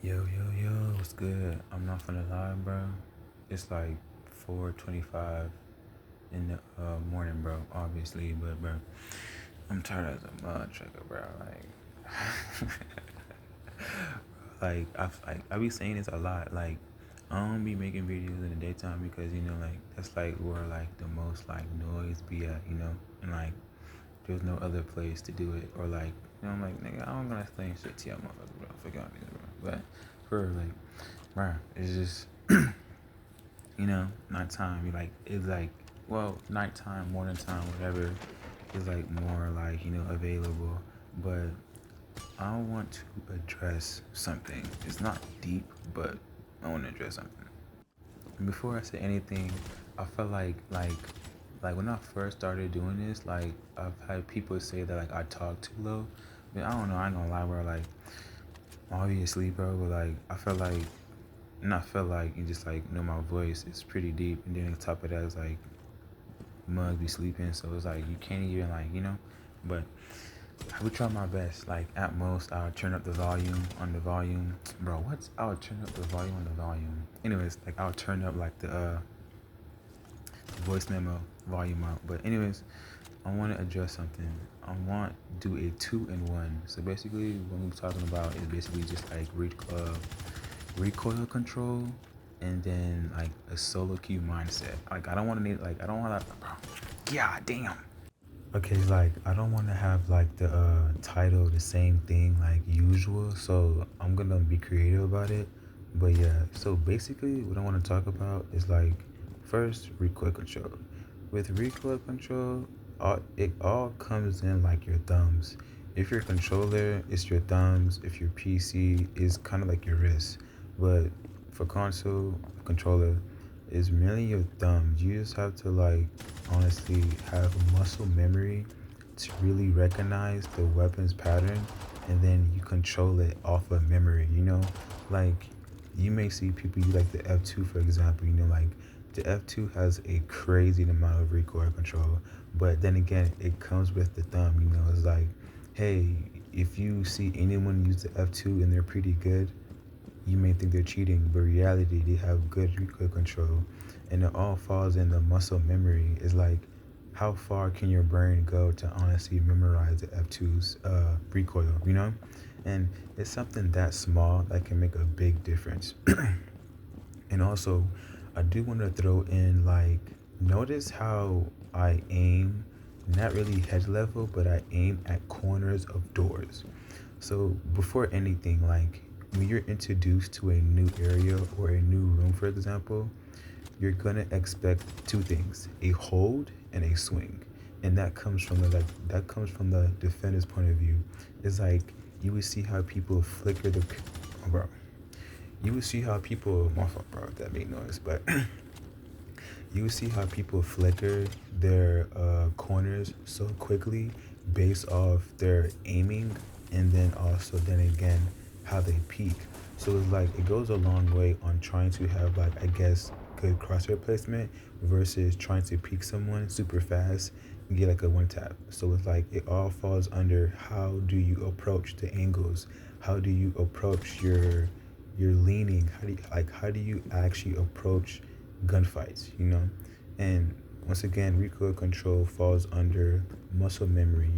Yo, what's good? I'm not finna lie, bro. It's like 4:25 in the morning, bro. Obviously, but bro, I'm tired as a motherfucker, bro. I be saying this a lot. Like, I don't be making videos in the daytime because like that's like where like the most like noise be at, and like there's no other place to do it, or like I'm like nigga, I'm gonna explain shit to y'all, motherfucker, bro. Forgot me, bro. But for like, bro, it's just nighttime. It's like, well, nighttime, morning time, whatever is like more like available. But I want to address something. It's not deep, but I want to address something. And before I say anything, I felt like when I first started doing this, like I've had people say that like I talk too low. I mean, I don't know. I ain't gonna lie, bro. Like obviously, bro, but like I felt like, not felt like, you just like know my voice is pretty deep, and then on top of that, it's like mug be sleeping, so it's like you can't even like But I would try my best. Like at most, I would turn up the volume on the volume, bro. I would turn up the volume on the volume. Anyways, like I would turn up like the voice memo volume out. But anyways, I want to address something. I want to do a 2-in-1. So basically, what we're talking about is basically just like recoil control, and then like a solo cue mindset. Like I don't want to, bro. God damn. Okay, it's like I don't want to have like the title the same thing like usual, so I'm gonna be creative about it. But yeah, so basically what I want to talk about is like, first, recoil control. With recoil control, it all comes in like your thumbs. If your controller, it's your thumbs. If your PC is kind of like your wrist. But for console controller, it's mainly your thumbs. You just have to like honestly have muscle memory to really recognize the weapon's pattern, and then you control it off of memory. Like you may see people use like the F2, for example. Like the F2 has a crazy amount of recoil control, but then again, it comes with the thumb. It's like, hey, if you see anyone use the F2 and they're pretty good, you may think they're cheating, but reality, they have good recoil control. And it all falls in the muscle memory. It's like, how far can your brain go to honestly memorize the F2's recoil? And it's something that small that can make a big difference. And also, I do want to throw in like, notice how I aim, not really head level, but I aim at corners of doors. So before anything, like when you're introduced to a new area or a new room, for example, you're gonna expect two things: a hold and a swing. And that comes from the defender's point of view. It's like you would see how people flicker the, bro. You would see how people, my fault, bro, if that made noise, but you would see how people flicker their corners so quickly based off their aiming, and then also then again how they peek. So it's like it goes a long way on trying to have like, I guess, good crosshair placement versus trying to peek someone super fast and get like a one tap. So it's like it all falls under how do you approach the angles, how do you approach your leaning, how do you actually approach gunfights. And once again, recoil control falls under muscle memory.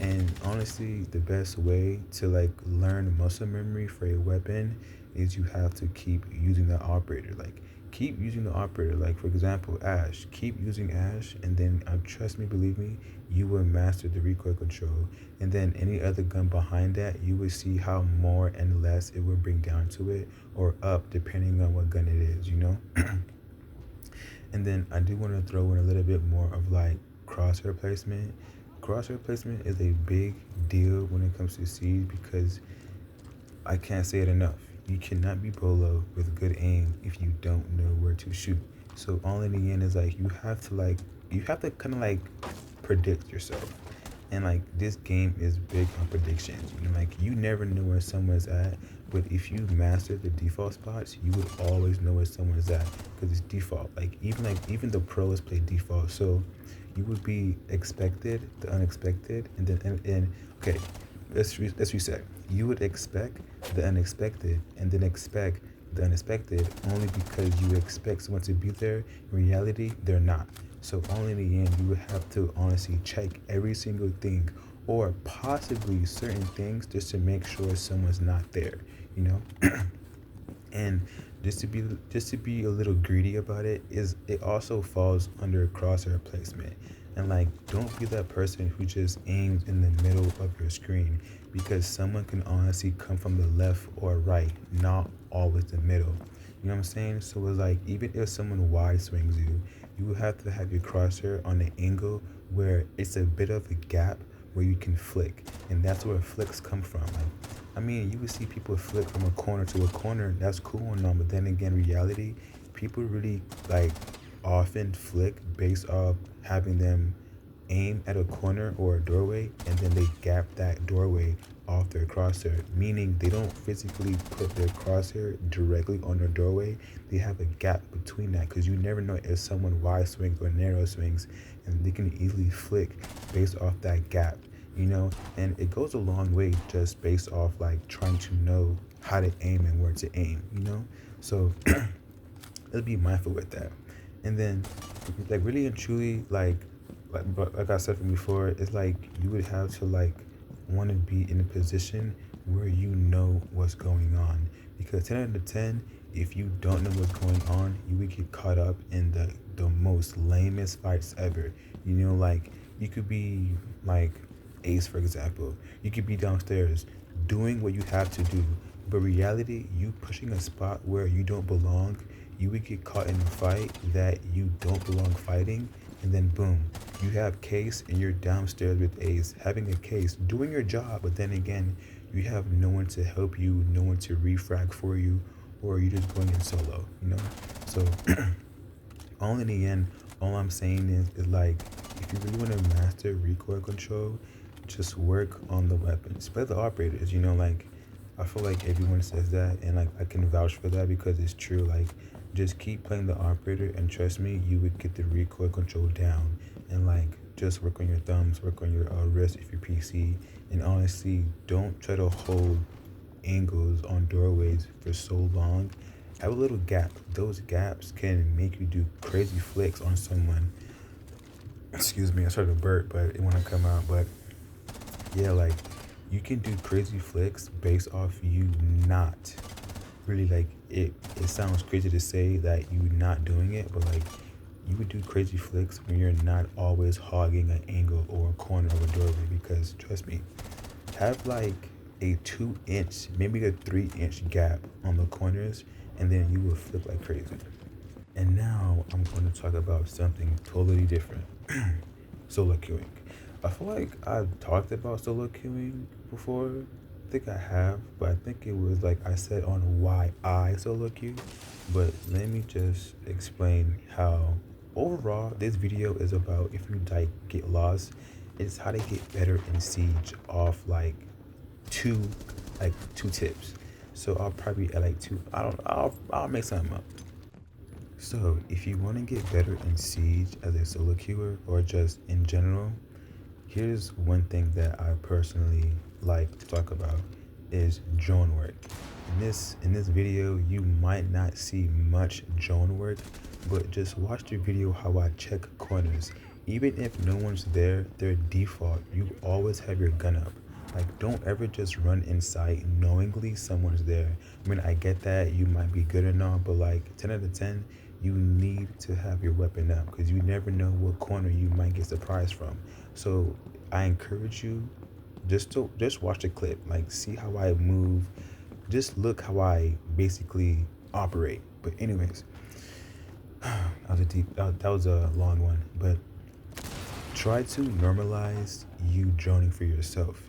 And honestly, the best way to like learn muscle memory for a weapon is you have to keep using the operator. Like keep using the operator. Like for example, Ash. Keep using Ash, and then trust me, believe me, you will master the recoil control. And then any other gun behind that, you will see how more and less it will bring down to it, or up, depending on what gun it is. And then I do want to throw in a little bit more of like crosshair placement. Crosshair placement is a big deal when it comes to Siege, because I can't say it enough. You cannot be Bolo with good aim if you don't know where to shoot. So all in the end is like you have to kind of like predict yourself. And like this game is big on predictions. Like you never know where someone's at, but if you master the default spots, you would always know where someone's at because it's default. Like even the pros play default, so you would be expected the unexpected, and then and okay. let's reset. You would expect the unexpected and then expect the unexpected only because you expect someone to be there. In reality, they're not. So only in the end, you would have to honestly check every single thing or possibly certain things just to make sure someone's not there, you know? And just to be a little greedy about it, is it also falls under crosshair placement. And like, don't be that person who just aims in the middle of your screen, because someone can honestly come from the left or right, not always the middle. You know what I'm saying? So it's like, even if someone wide swings you, you have to have your crosshair on the angle where it's a bit of a gap where you can flick, and that's where flicks come from. Like, I mean, you would see people flick from a corner to a corner. That's cool and all, but then again, reality, people really like often flick based off having them aim at a corner or a doorway, and then they gap that doorway off their crosshair, meaning they don't physically put their crosshair directly on their doorway. They have a gap between that, because you never know if someone wide swings or narrow swings, and they can easily flick based off that gap, you know. And it goes a long way just based off like trying to know how to aim and where to aim, you know. So let's be mindful with that. And then, like, really and truly, like I said from before, it's like you would have to like want to be in a position where you know what's going on. Because 10 out of 10, if you don't know what's going on, you would get caught up in the most lamest fights ever. You know, like, you could be like Ace, for example. You could be downstairs doing what you have to do, but reality, you pushing a spot where you don't belong, you would get caught in a fight that you don't belong fighting, and then boom, you have Case and you're downstairs with Ace, having a Case, doing your job, but then again, you have no one to help you, no one to refrag for you, or you're just going in solo, you know? So, all in the end, all I'm saying is like, if you really want to master recoil control, just work on the weapons. Play the operators, you know, like, I feel like everyone says that, and like I can vouch for that because it's true. Like, just keep playing the operator, and trust me, you would get the recoil control down. And like, just work on your thumbs, work on your wrist if you're PC, and honestly, don't try to hold angles on doorways for so long. Have a little gap. Those gaps can make you do crazy flicks on someone. Excuse me, I started to burp, but it won't come out. But yeah, like, you can do crazy flicks based off you not really like it. It sounds crazy to say that you not doing it, but like, you would do crazy flicks when you're not always hogging an angle or a corner of a doorway. Because trust me, have like a 2 inch, maybe a 3 inch gap on the corners, and then you will flip like crazy. And now I'm going to talk about something totally different. Solo queuing. I feel like I've talked about solo queuing before. I think I have, but I think it was like I said on why I solo queue. But let me just explain how overall this video is about. If you like get lost, it's how to get better in Siege off two two tips. So I'll probably at like two. I don't. I'll make something up. So if you want to get better in Siege as a solo queuer or just in general, here's one thing that I personally like to talk about is drone work. In this video, you might not see much drone work, but just watch the video how I check corners. Even if no one's there, their default, you always have your gun up. Like, don't ever just run in sight knowingly someone's there. I mean, I get that you might be good and all, but like 10 out of 10, you need to have your weapon up because you never know what corner you might get surprised from. So I encourage you just watch the clip, like see how I move, just look how I basically operate. But anyways, that was a long one, but try to normalize you droning for yourself.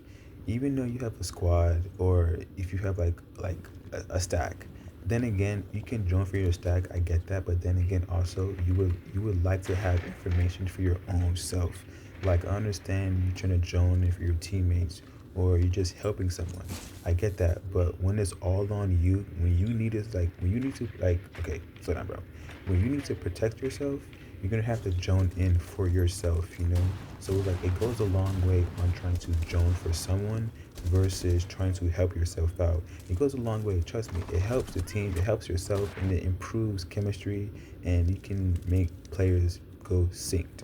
Even though you have a squad, or if you have a stack, then again you can drone for your stack. I get that, but then again also you would like to have information for your own self. Like, I understand you trying to drone for your teammates or you're just helping someone. I get that, but when it's all on you, when you need to okay, slow down, bro. When you need to protect yourself, you're gonna have to drone in for yourself, you know? So like it goes a long way on trying to drone for someone versus trying to help yourself out. It goes a long way, trust me. It helps the team, it helps yourself, and it improves chemistry, and you can make players go synced.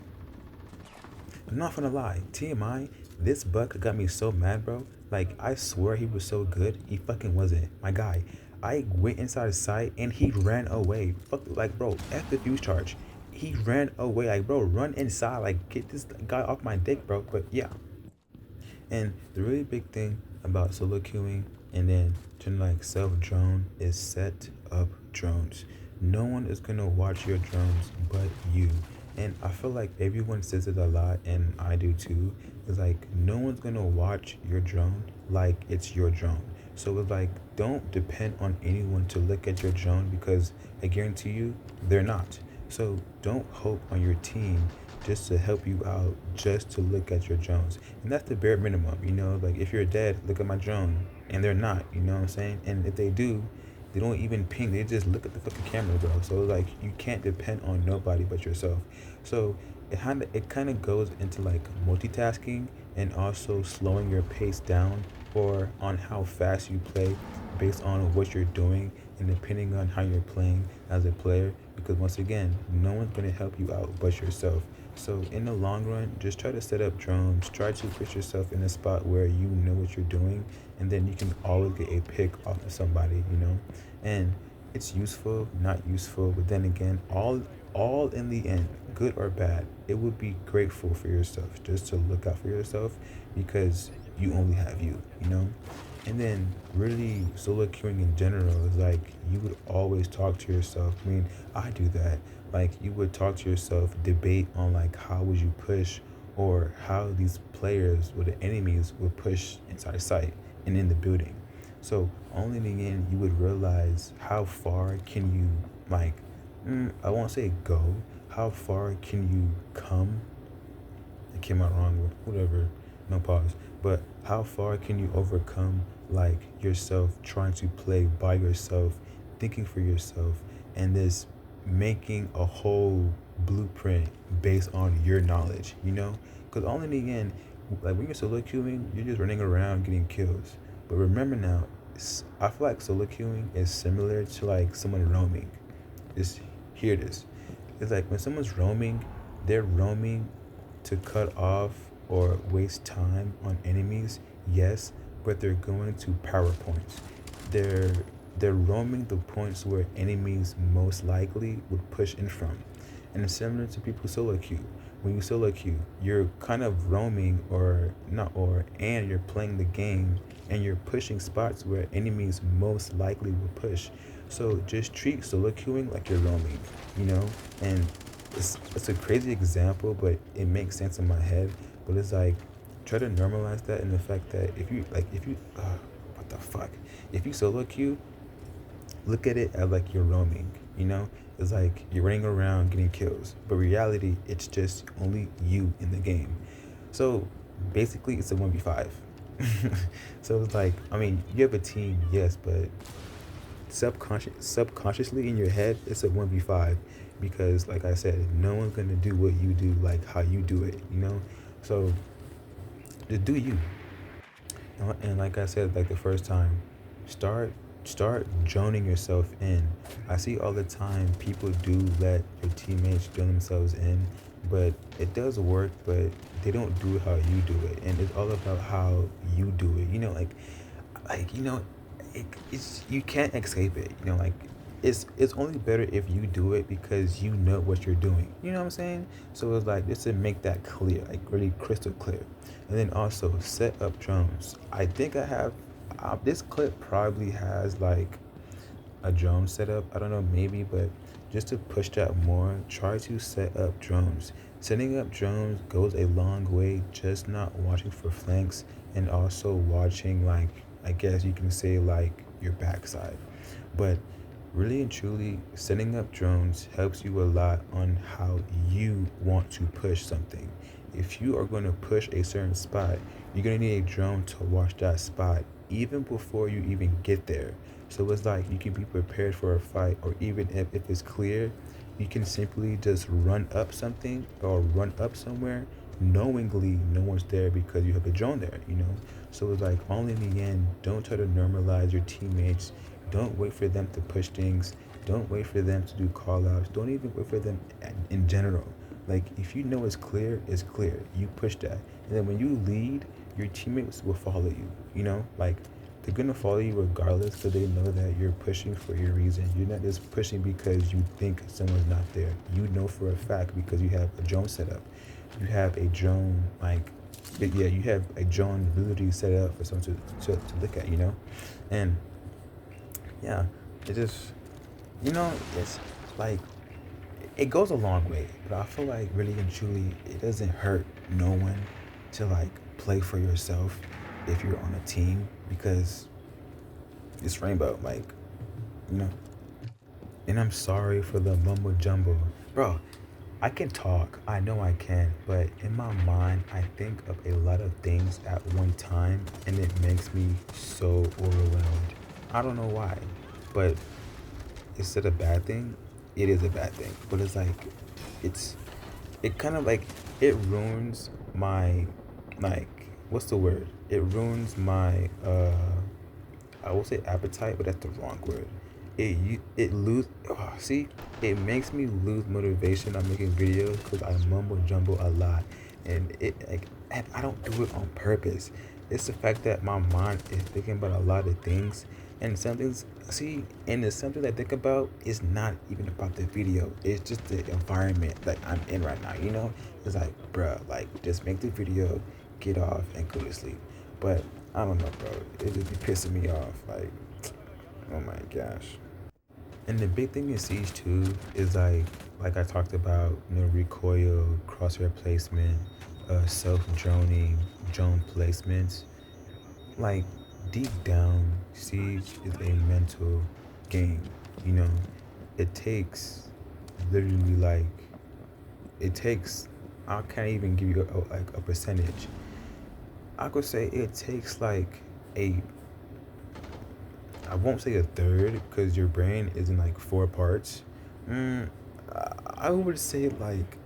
I'm not gonna lie, TMI, this buck got me so mad, bro. Like, I swear he was so good. He fucking wasn't. My guy. I went inside his sight and he ran away. Fuck, like, bro, F the fuse charge. He ran away. Like, bro, run inside. Like, get this guy off my dick, bro. But yeah. And the really big thing about solo queuing and then trying to like self drone is set up drones. No one is gonna watch your drones but you. And I feel like everyone says it a lot, and I do too. It's like no one's gonna watch your drone like it's your drone. So it's like don't depend on anyone to look at your drone because I guarantee you they're not. So don't hope on your team just to help you out, just to look at your drones. And that's the bare minimum, you know? Like, if you're dead, look at my drone. And they're not, you know what I'm saying? And if they do, they don't even ping, they just look at the fucking camera, bro. So, like, you can't depend on nobody but yourself. So, it kind of goes into like multitasking and also slowing your pace down or on how fast you play based on what you're doing and depending on how you're playing as a player, because once again no one's going to help you out but yourself. So in the long run, just try to set up drones, try to put yourself in a spot where you know what you're doing, and then you can always get a pick off of somebody, you know. And it's useful, not useful, but then again, all in the end, good or bad, it would be grateful for yourself just to look out for yourself because you only have you know. And then really solo queuing in general is like you would always talk to yourself. I mean, I do that. Like you would talk to yourself, debate on like how would you push or how these players or the enemies would push inside sight and in the building. So only in the end you would realize how far can you like I won't say go, how far can you come? It came out wrong with whatever, no pause. But how far can you overcome like yourself trying to play by yourself, thinking for yourself, and this making a whole blueprint based on your knowledge, you know? Because all in the end, like when you're solo queuing, you're just running around getting kills. But remember now, I feel like solo queuing is similar to like someone roaming. Just hear this. It's like when someone's roaming, they're roaming to cut off or waste time on enemies, yes, but they're going to power points. They're they're roaming the points where enemies most likely would push in from. And it's similar to people solo queue. When you solo queue, you're kind of roaming or not or and you're playing the game and you're pushing spots where enemies most likely will push. So just treat solo queuing like you're roaming, you know? And it's a crazy example, but it makes sense in my head. But it's like try to normalize that in the fact that if you what the fuck, if you solo queue, look at it as like you're roaming, you know? It's like you're running around getting kills, but reality, it's just only you in the game. So basically, it's a 1v5. So it's like, I mean, you have a team, yes, but subconsciously in your head, it's a 1v5 because, like I said, no one's gonna do what you do like how you do it, you know? So just do you. And like I said, like the first time, start start droning yourself in. I see all the time people do let their teammates drone themselves in, but it does work, but they don't do it how you do it. And it's all about how you do it. You know, like you know, it's you can't escape it. You know, like it's only better if you do it because you know what you're doing. You know what I'm saying? So it's like just to make that clear, like really crystal clear. And then also set up drones. I think I have this clip probably has like a drone setup. I don't know, maybe, but just to push that more, try to set up drones. Setting up drones goes a long way, just not watching for flanks and also watching, like, I guess you can say, like, your backside. But really and truly, setting up drones helps you a lot on how you want to push something. If you are going to push a certain spot, you're going to need a drone to watch that spot even before you even get there. So it's like you can be prepared for a fight, or even if it's clear, you can simply just run up something or run up somewhere knowingly no one's there because you have a drone there, you know? So it's like, only in the end, don't try to normalize your teammates. Don't wait for them to push things. Don't wait for them to do call outs. Don't even wait for them in general. Like, if you know it's clear, it's clear. You push that. And then when you lead, your teammates will follow you, you know? Like, they're gonna follow you regardless because they know that you're pushing for a reason. You're not just pushing because you think someone's not there. You know for a fact because you have a drone set up. You have a drone, like, yeah, you have a drone ability set up for someone to look at, you know? And yeah, it just, you know, it's like, it goes a long way, but I feel like really and truly, it doesn't hurt no one to like play for yourself if you're on a team because it's rainbow, like, you know. And I'm sorry for the mumbo jumbo, bro. I can talk, I know I can, but in my mind, I think of a lot of things at one time, and it makes me so overwhelmed. I don't know why, but is it a bad thing? It is a bad thing, but it's like, it's, it kind of like, it ruins my, like, what's the word? It ruins my, I will say appetite, but that's the wrong word. It lose. Oh, see, it makes me lose motivation on making videos because I mumble jumble a lot, and it like, and I don't do it on purpose. It's the fact that my mind is thinking about a lot of things, and some things. See, and the something I think about is not even about the video. It's just the environment that I'm in right now. You know, it's like, bruh, like just make the video, get off, and go to sleep. But I don't know, bro. It just be pissing me off. Oh my gosh. And the big thing in Siege 2 is like I talked about, you know, recoil, crosshair placement, self-droning, drone placements. Like, deep down, Siege is a mental game, you know. It takes literally like, it takes, I can't even give you like a percentage. I could say it takes like a, I won't say a third because your brain is in like four parts. Mm, I would say like,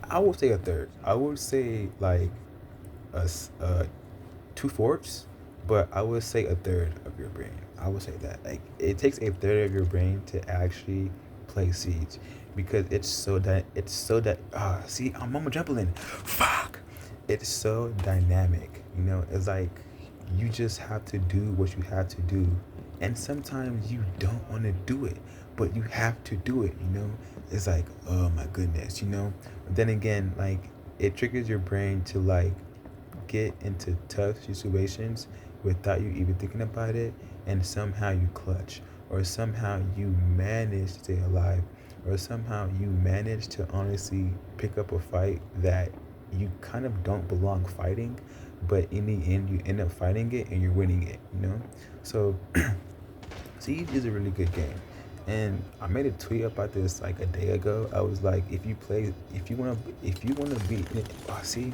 I would say a third. I would say like two fourths, but I would say a third of your brain. I would say that like it takes a third of your brain to actually play Siege because it's so that see, I'm mama jumping. Fuck. It's so dynamic. You know, it's like you just have to do what you have to do, and sometimes you don't want to do it, but you have to do it. You know, it's like, oh my goodness. You know, but then again, like, it triggers your brain to like get into tough situations without you even thinking about it, and somehow you clutch, or somehow you manage to stay alive, or somehow you manage to honestly pick up a fight that you kind of don't belong fighting, but in the end you end up fighting it and you're winning it, you know. So Siege is a really good game. And I made a tweet about this like a day ago. I was like, if you wanna beat it, oh, see,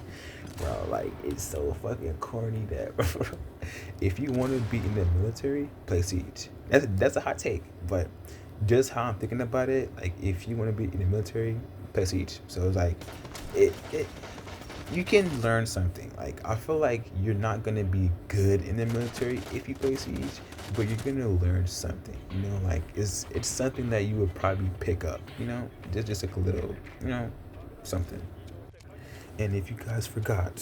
bro, like it's so fucking corny that if you wanna be in the military, play Siege. That's a hot take, but just how I'm thinking about it, like if you wanna be in the military, play Siege. So it's like, it you can learn something. Like, I feel like you're not gonna be good in the military if you play Siege, but you're gonna learn something. You know, like it's something that you would probably pick up. You know, just like a little, you know, something. And if you guys forgot,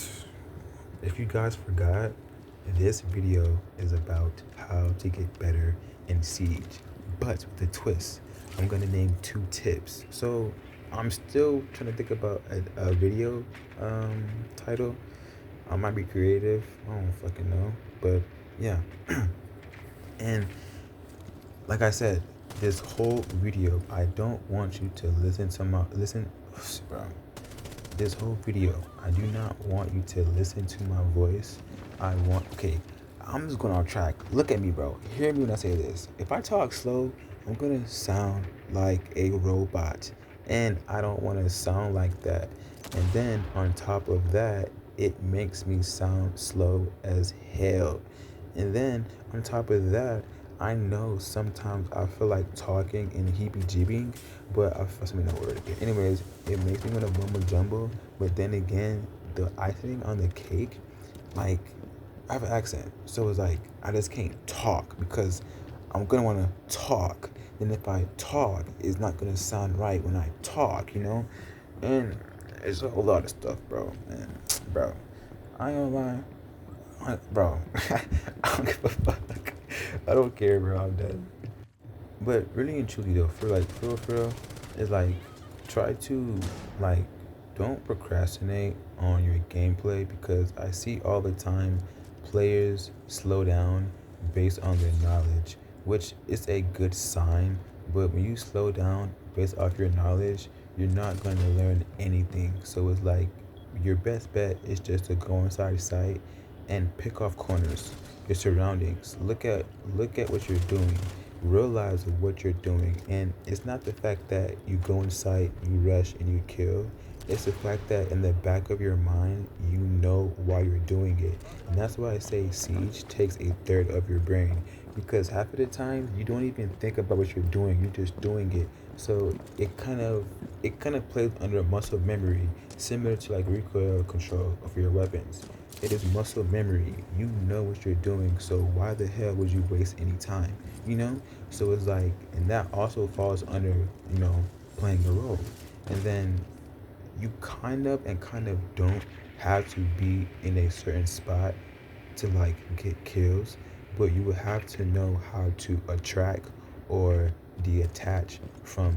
this video is about how to get better in Siege, but with a twist. I'm gonna name two tips. So I'm still trying to think about a video title. I might be creative. I don't fucking know, but yeah. And like I said, this whole video, I don't want you to listen, bro. This whole video, I do not want you to listen to my voice. Okay, I'm just going off track. Look at me, bro. Hear me when I say this. If I talk slow, I'm gonna sound like a robot, and I don't want to sound like that. And then on top of that, it makes me sound slow as hell. And then on top of that, I know sometimes I feel like talking and heebie-jeebying, but I forced me that word again. Anyways, it makes me want to mumble jumble, but then again, the icing on the cake, like, I have an accent, so it's like I just can't talk because I'm gonna want to talk. And if I talk, it's not gonna sound right when I talk, you know. And it's a whole lot of stuff, bro. And bro, I ain't gonna lie, bro. I don't give a fuck. I don't care, bro. I'm dead. But really and truly though, for real, is like try to like don't procrastinate on your gameplay because I see all the time players slow down based on their knowledge, which is a good sign. But when you slow down based off your knowledge, you're not going to learn anything. So it's like your best bet is just to go inside sight and pick off corners, your surroundings. Look at what you're doing, realize what you're doing. And it's not the fact that you go in sight, you rush and you kill. It's the fact that in the back of your mind you know why you're doing it. And that's why I say siege takes a third of your brain, because half of the time you don't even think about what you're doing, you're just doing it. So it kind of plays under muscle memory, similar to like recoil control of your weapons. It is muscle memory. You know what you're doing, so why the hell would you waste any time? You know? So it's like, and that also falls under, playing a role. And then you kind of don't have to be in a certain spot to like get kills, but you would have to know how to attract or detach from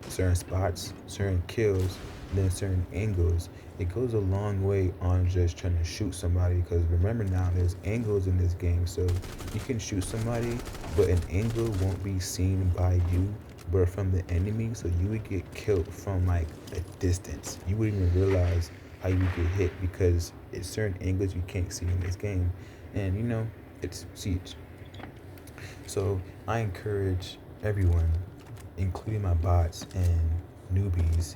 certain spots, certain kills, then certain angles. It goes a long way on just trying to shoot somebody, because remember now there's angles in this game, so you can shoot somebody, but an angle won't be seen by you but from the enemy, so you would get killed from like a distance. You wouldn't even realize how you would get hit because it's certain angles you can't see in this game. And it's siege. So I encourage everyone, including my bots and newbies,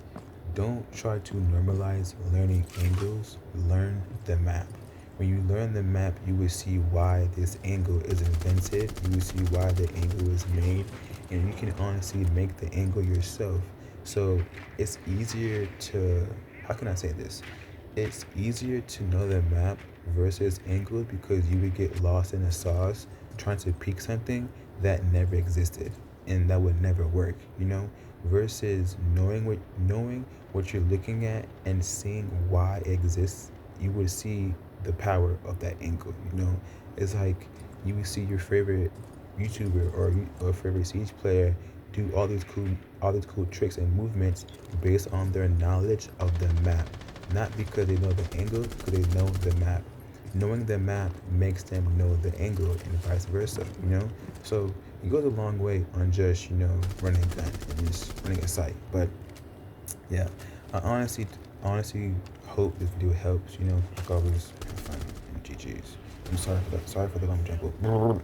don't try to normalize learning angles, learn the map. When you learn the map, you will see why this angle is invented, you will see why the angle is made, and you can honestly make the angle yourself. So it's easier to, how can I say this? It's easier to know the map versus angles because you would get lost in the sauce trying to peek something that never existed and that would never work, versus knowing what you're looking at and seeing why it exists. You would see the power of that angle. It's like you would see your favorite YouTuber or favorite Siege player do all these cool tricks and movements based on their knowledge of the map, not because they know the angle, because they know the map. Knowing the map makes them know the angle and vice versa. So it goes a long way on just running a gun and just running a sight. But yeah, I honestly hope this video helps. Like always, have fun and GG's. I'm sorry for the long jumble.